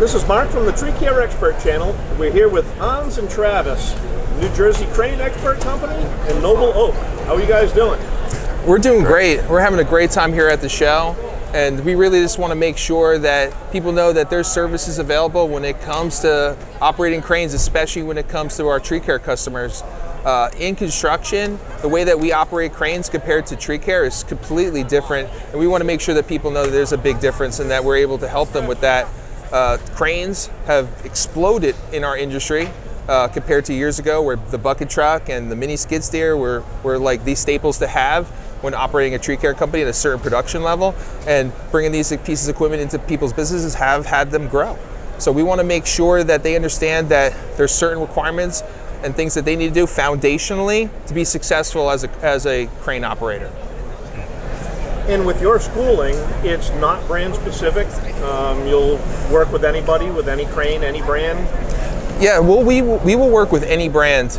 This is Mark from the Tree Care Expert channel. We're here with Hans and Travis, New Jersey Crane Expert Company and Noble Oak. How are you guys doing? We're doing great. We're having a great time here at the show, and we really just want to make sure that people know that there's services available when it comes to operating cranes, especially when it comes to our tree care customers. In construction, the way that we operate cranes compared to tree care is completely different, and we want to make sure that people know that there's a big difference and that we're able to help them with that. Cranes have exploded in our industry compared to years ago, where the bucket truck and the mini skid steer were like these staples to have when operating a tree care company at a certain production level, and bringing these pieces of equipment into people's businesses have had them grow. So we want to make sure that they understand that there's certain requirements and things that they need to do foundationally to be successful as a crane operator. And with your schooling, it's not brand specific. You'll work with anybody, with any crane, any brand. Yeah, well, we will work with any brand.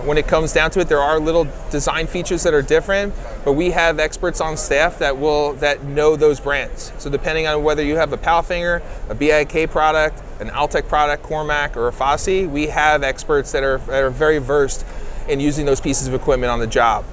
When it comes down to it, there are little design features that are different, but we have experts on staff that know those brands. So depending on whether you have a Palfinger, a BIK product, an Altec product, Cormac, or a Fosse, we have experts that are very versed in using those pieces of equipment on the job.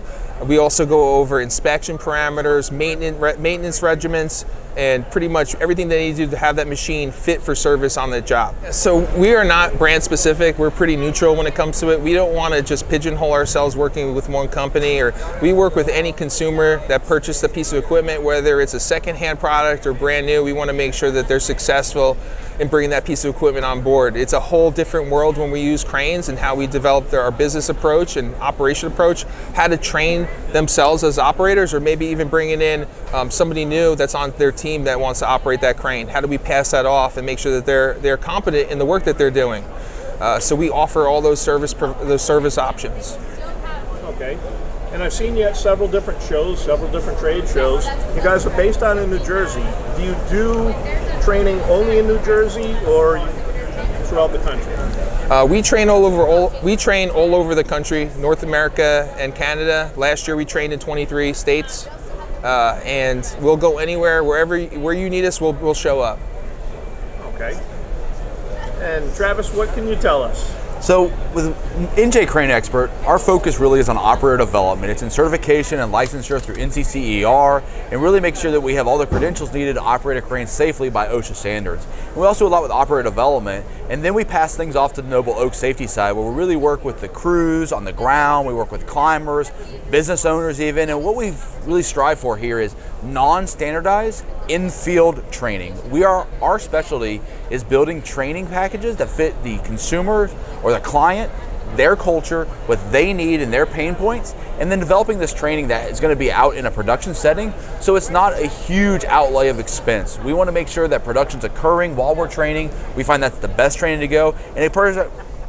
We also go over inspection parameters, maintenance regimens, and pretty much everything they need to do to have that machine fit for service on the job. So we are not brand specific. We're pretty neutral when it comes to it. We don't want to just pigeonhole ourselves working with one company, or we work with any consumer that purchased a piece of equipment, whether it's a secondhand product or brand new. We want to make sure that they're successful in bringing that piece of equipment on board. It's a whole different world when we use cranes, and how we develop our business approach and operation approach, how to train themselves as operators, or maybe even bringing in somebody new that's on their team that wants to operate that crane. How do we pass that off and make sure that they're competent in the work that they're doing? So we offer all those service options. Okay. And I've seen you at several different shows, several different trade shows. You guys are based out in New Jersey. Do you do training only in New Jersey, or throughout the country? We train all over the country, North America and Canada. Last year we trained in 23 states, and we'll go anywhere, where you need us, we'll show up. Okay. And Travis, what can you tell us? So with NJ Crane Expert, our focus really is on operator development. It's in certification and licensure through NCCER, and really make sure that we have all the credentials needed to operate a crane safely by OSHA standards. And we also do a lot with operator development, and then we pass things off to the Noble Oak safety side, where we really work with the crews on the ground, we work with climbers, business owners even, and what we really strive for here is non-standardized in-field training. Our specialty is building training packages that fit the consumer or the client, their culture, what they need and their pain points, and then developing this training that is going to be out in a production setting, so it's not a huge outlay of expense. We want to make sure that production's occurring while we're training. We find that's the best training to go, and it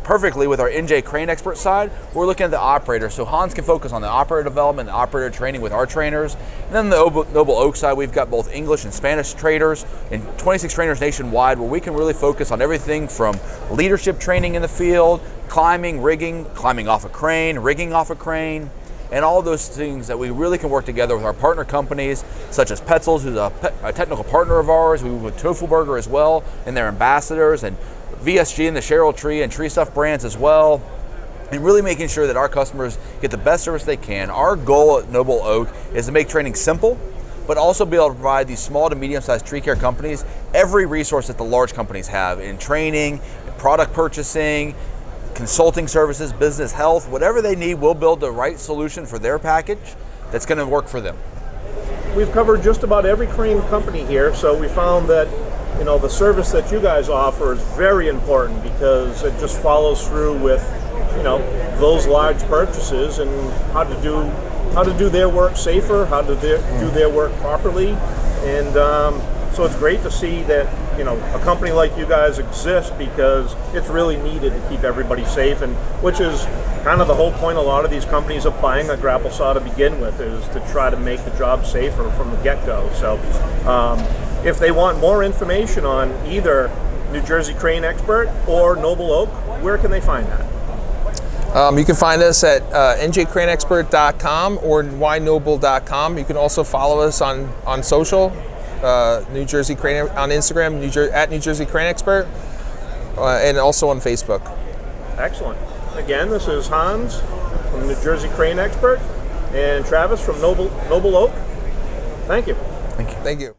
perfectly with our NJ Crane Expert side. We're looking at the operator, so Hans can focus on the operator development and operator training with our trainers. And then the Noble Oak side, we've got both English and Spanish traders and 26 trainers nationwide, where we can really focus on everything from leadership training in the field, climbing, rigging, climbing off a crane, rigging off a crane, and all those things that we really can work together with our partner companies, such as Petzels, who's a technical partner of ours. We work with Tofu as well, and their ambassadors, and VSG and the Cheryl Tree and Tree Stuff brands as well, and really making sure that our customers get the best service they can. Our goal at Noble Oak is to make training simple, but also be able to provide these small to medium-sized tree care companies every resource that the large companies have in training, product purchasing, consulting services, business health, whatever they need. We'll build the right solution for their package that's going to work for them. We've covered just about every crane company here, so we found that the service that you guys offer is very important, because it just follows through with those large purchases, and how to do their work safer, how to do their work properly. And so it's great to see that a company like you guys exist, because it's really needed to keep everybody safe, and which is kind of the whole point a lot of these companies of buying a grapple saw to begin with, is to try to make the job safer from the get-go. So if they want more information on either New Jersey Crane Expert or Noble Oak, where can they find that? You can find us at njcraneexpert.com or ynoble.com. You can also follow us on social, New Jersey Crane on Instagram, at New Jersey Crane Expert, and also on Facebook. Excellent. Again, this is Hans from New Jersey Crane Expert and Travis from Noble Oak. Thank you. Thank you. Thank you.